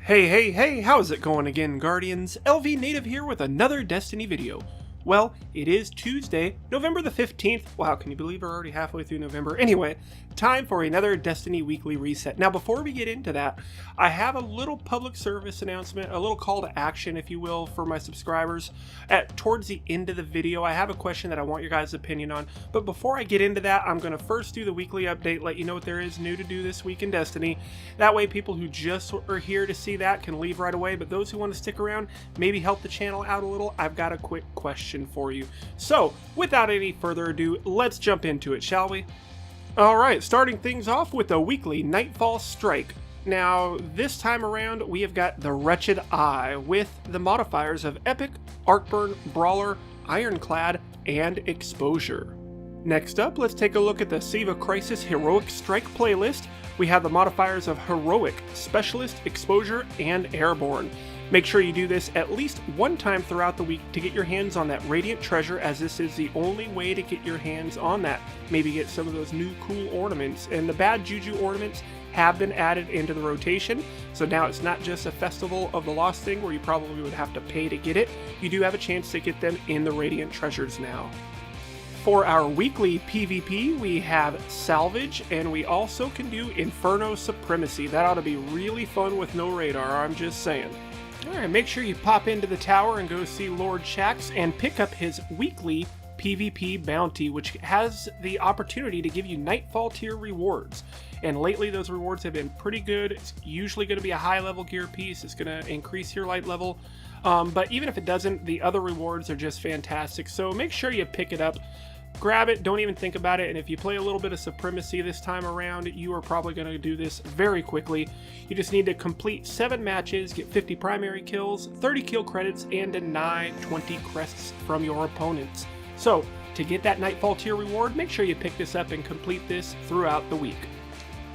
Hey, how's it going again, Guardians? LVnative here with another Destiny video. Well, it is Tuesday, November the 15th. Wow, can you believe we're already halfway through November? Anyway, time for another Destiny Weekly Reset. Now, before we get into that, I have a little public service announcement, a little call to action, if you will, for my subscribers. Towards the end of the video, I have a question that I want your guys' opinion on. But before I get into that, I'm going to first do the weekly update, let you know what there is new to do this week in Destiny. That way, people who just are here to see that can leave right away. But those who want to stick around, maybe help the channel out a little, I've got a quick question for you. So, without any further ado, let's jump into it, shall we? Alright, starting things off with a weekly Nightfall Strike. Now, this time around, we have got the Wretched Eye with the modifiers of Epic, Arcburn, Brawler, Ironclad, and Exposure. Next up, let's take a look at the Siva Crisis Heroic Strike playlist. We have the modifiers of Heroic, Specialist, Exposure, and Airborne. Make sure you do this at least one time throughout the week to get your hands on that Radiant Treasure, as this is the only way to get your hands on that. Maybe get some of those new cool ornaments, and the bad Juju ornaments have been added into the rotation, so now it's not just a Festival of the Lost thing where you probably would have to pay to get it. You do have a chance to get them in the Radiant Treasures now. For our weekly PvP, we have Salvage, and we also can do Inferno Supremacy. That ought to be really fun with no radar, I'm just saying. Alright, make sure you pop into the tower and go see Lord Shaxx and pick up his weekly PvP bounty, which has the opportunity to give you Nightfall tier rewards. And lately those rewards have been pretty good. It's usually going to be a high level gear piece. It's going to increase your light level. But even if it doesn't, the other rewards are just fantastic. So make sure you pick it up. Grab it, don't even think about it, and if you play a little bit of Supremacy this time around, you are probably going to do this very quickly. You just need to complete 7 matches, get 50 primary kills, 30 kill credits, and deny 20 crests from your opponents. So, to get that Nightfall tier reward, make sure you pick this up and complete this throughout the week.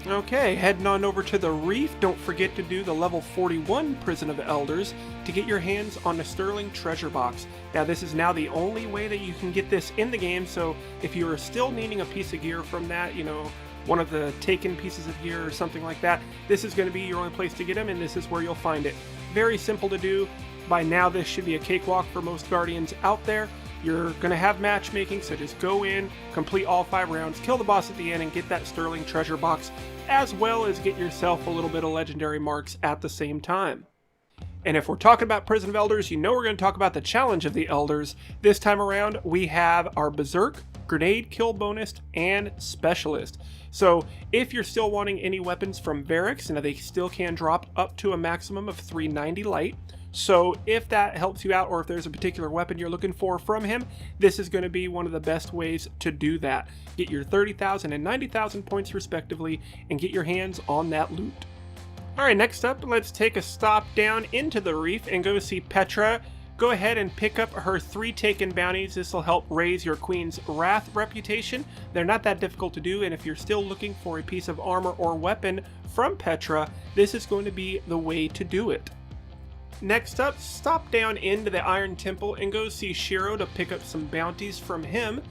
Okay, heading on over to the Reef, don't forget to do the level 41 Prison of Elders to get your hands on the Sterling Treasure Box. Now this is now the only way that you can get this in the game, so if you are still needing a piece of gear from that, you know, one of the taken pieces of gear or something like that, this is going to be your only place to get them, and this is where you'll find it. Very simple to do. By now this should be a cakewalk for most Guardians out there. You're going to have matchmaking, so just go in, complete all 5 rounds, kill the boss at the end, and get that Sterling Treasure Box, as well as get yourself a little bit of legendary marks at the same time. And if we're talking about Prison of Elders, you know we're going to talk about the Challenge of the Elders. This time around, we have our Berserk, Grenade Kill Bonus, and Specialist. So if you're still wanting any weapons from Varix, and they still can drop up to a maximum of 390 light. So if that helps you out, or if there's a particular weapon you're looking for from him, this is going to be one of the best ways to do that. Get your 30,000 and 90,000 points respectively, and get your hands on that loot. Alright, next up, let's take a stop down into the Reef and go see Petra. Go ahead and pick up her 3 taken bounties. This will help raise your Queen's Wrath reputation. They're not that difficult to do, and if you're still looking for a piece of armor or weapon from Petra, this is going to be the way to do it. Next up, stop down into the Iron Temple and go see Shiro to pick up some bounties from him.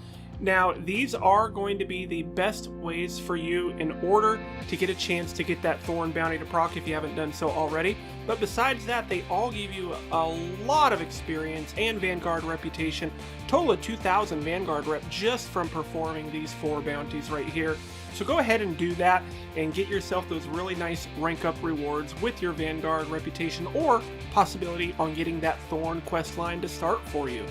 Now, these are going to be the best ways for you in order to get a chance to get that Thorn bounty to proc if you haven't done so already. But besides that, they all give you a lot of experience and Vanguard reputation. Total of 2,000 Vanguard rep just from performing these 4 bounties right here. So go ahead and do that and get yourself those really nice rank up rewards with your Vanguard reputation, or possibility on getting that Thorn quest line to start for you.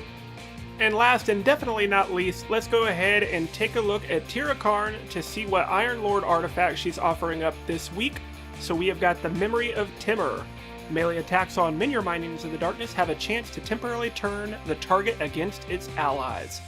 And last and definitely not least, let's go ahead and take a look at Tira Karn to see what Iron Lord artifact she's offering up this week. So we have got the Memory of Timur. Melee attacks on minion minions of the darkness have a chance to temporarily turn the target against its allies.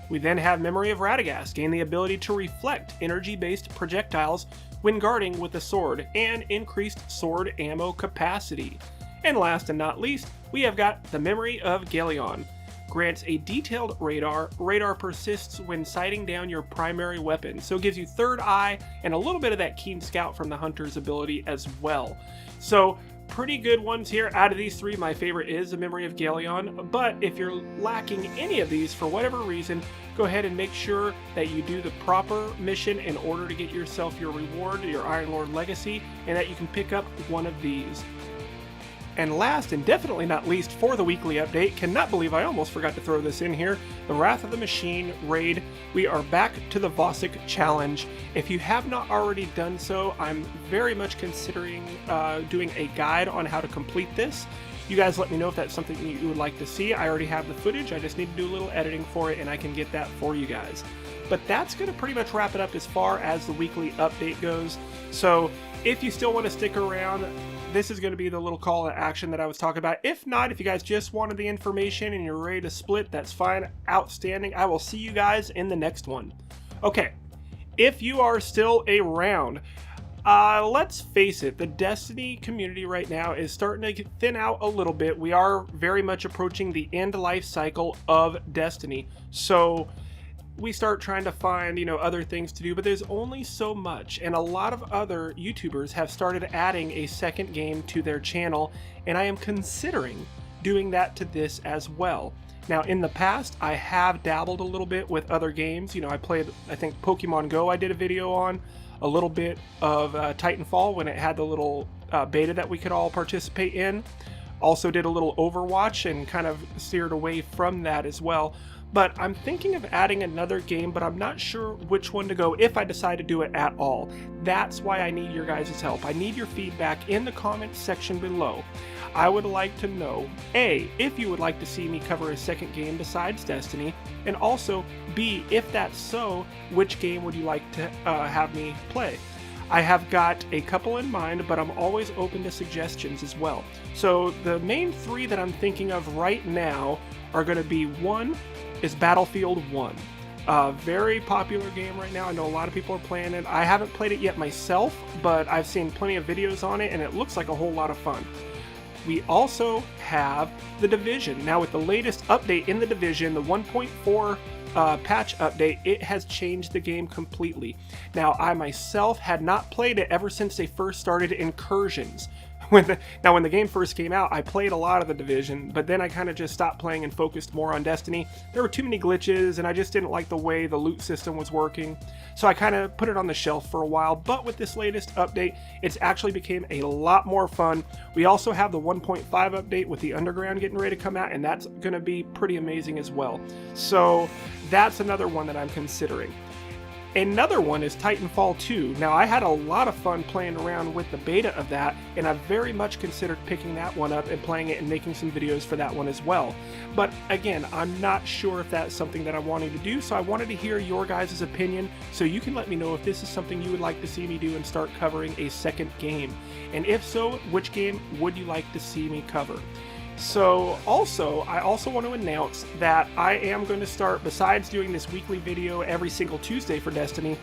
We then have Memory of Radagast, gain the ability to reflect energy-based projectiles when guarding with the sword, and increased sword ammo capacity. And last and not least, we have got the Memory of Galeon. Grants a detailed radar. Radar persists when sighting down your primary weapon, so it gives you third eye and a little bit of that keen scout from the hunter's ability as well. So pretty good ones here. Out of these 3, my favorite is the Memory of Galeon, but if you're lacking any of these for whatever reason, go ahead and make sure that you do the proper mission in order to get yourself your reward, your Iron Lord Legacy, and that you can pick up one of these. And last and definitely not least for the weekly update, cannot believe I almost forgot to throw this in here, the Wrath of the Machine raid. We are back to the Vosik challenge. If you have not already done so, I'm very much considering doing a guide on how to complete this. You guys let me know if that's something you would like to see. I already have the footage, I just need to do a little editing for it and I can get that for you guys. But that's going to pretty much wrap it up as far as the weekly update goes. So if you still want to stick around, this is going to be the little call to action that I was talking about. If not, if you guys just wanted the information and you're ready to split, that's fine. Outstanding. I will see you guys in the next one. Okay, if you are still around, let's face it, the Destiny community right now is starting to thin out a little bit. We are very much approaching the end life cycle of Destiny. So we start trying to find, other things to do, but there's only so much, and a lot of other YouTubers have started adding a second game to their channel, and I am considering doing that to this as well. Now, in the past, I have dabbled a little bit with other games. I played, I think, Pokemon Go I did a video on, a little bit of Titanfall when it had the little beta that we could all participate in. Also did a little Overwatch and kind of steered away from that as well. But I'm thinking of adding another game, but I'm not sure which one to go if I decide to do it at all. That's why I need your guys' help. I need your feedback in the comments section below. I would like to know, A, if you would like to see me cover a second game besides Destiny, and also, B, if that's so, which game would you like to have me play? I have got a couple in mind, but I'm always open to suggestions as well. So the main three that I'm thinking of right now are going to be, one is Battlefield 1. Very popular game right now. I know a lot of people are playing it. I haven't played it yet myself, but I've seen plenty of videos on it and it looks like a whole lot of fun. We also have The Division. Now with the latest update in The Division, the 1.4 patch update, it has changed the game completely. Now I myself had not played it ever since they first started incursions. When the game first came out, I played a lot of The Division, but then I kind of just stopped playing and focused more on Destiny. There were too many glitches, and I just didn't like the way the loot system was working, so I kind of put it on the shelf for a while. But with this latest update, it's actually became a lot more fun. We also have the 1.5 update with the Underground getting ready to come out, and that's going to be pretty amazing as well. So that's another one that I'm considering. Another one is Titanfall 2. Now, I had a lot of fun playing around with the beta of that, and I've very much considered picking that one up and playing it and making some videos for that one as well. But again, I'm not sure if that's something that I'm wanting to do, so I wanted to hear your guys' opinion, so you can let me know if this is something you would like to see me do and start covering a second game. And if so, which game would you like to see me cover? So I also want to announce that I am going to start, besides doing this weekly video every single Tuesday for Destiny,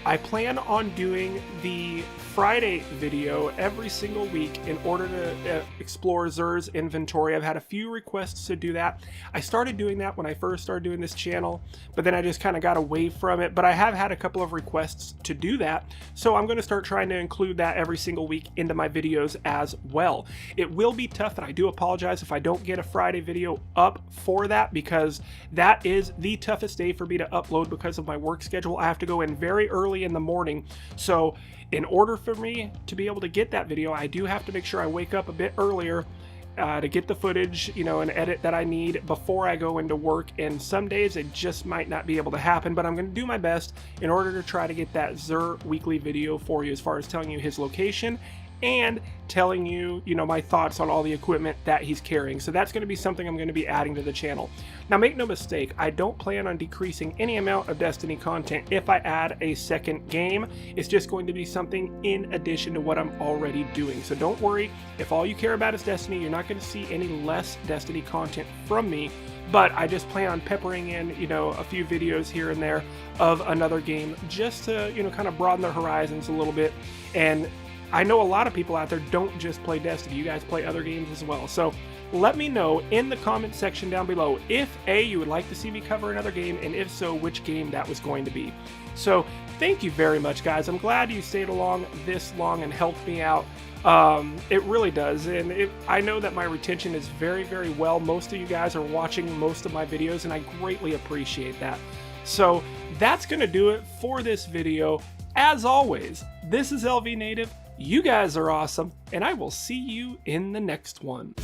I plan on doing the Friday video every single week in order to explore Xur's inventory. I've had a few requests to do that. I started doing that when I first started doing this channel, but then I just kind of got away from it. But I have had a couple of requests to do that, so I'm going to start trying to include that every single week into my videos as well. It will be tough, and I do apologize if I don't get a Friday video up for that, because that is the toughest day for me to upload because of my work schedule. I have to go in very early in the morning, so in order for me to be able to get that video, I do have to make sure I wake up a bit earlier to get the footage, and edit that I need before I go into work. And some days it just might not be able to happen, but I'm going to do my best in order to try to get that Xur weekly video for you, as far as telling you his location and telling you, my thoughts on all the equipment that he's carrying. So that's going to be something I'm going to be adding to the channel. Now, make no mistake, I don't plan on decreasing any amount of Destiny content if I add a second game. It's just going to be something in addition to what I'm already doing. So don't worry, if all you care about is Destiny, you're not going to see any less Destiny content from me. But I just plan on peppering in, a few videos here and there of another game, just to, kind of broaden the horizons a little bit. And I know a lot of people out there don't just play Destiny. You guys play other games as well. So let me know in the comment section down below if A, you would like to see me cover another game, and if so, which game that was going to be. So thank you very much, guys. I'm glad you stayed along this long and helped me out. It really does, and I know that my retention is very, very well. Most of you guys are watching most of my videos, and I greatly appreciate that. So that's going to do it for this video. As always, this is LVnative. You guys are awesome, and I will see you in the next one.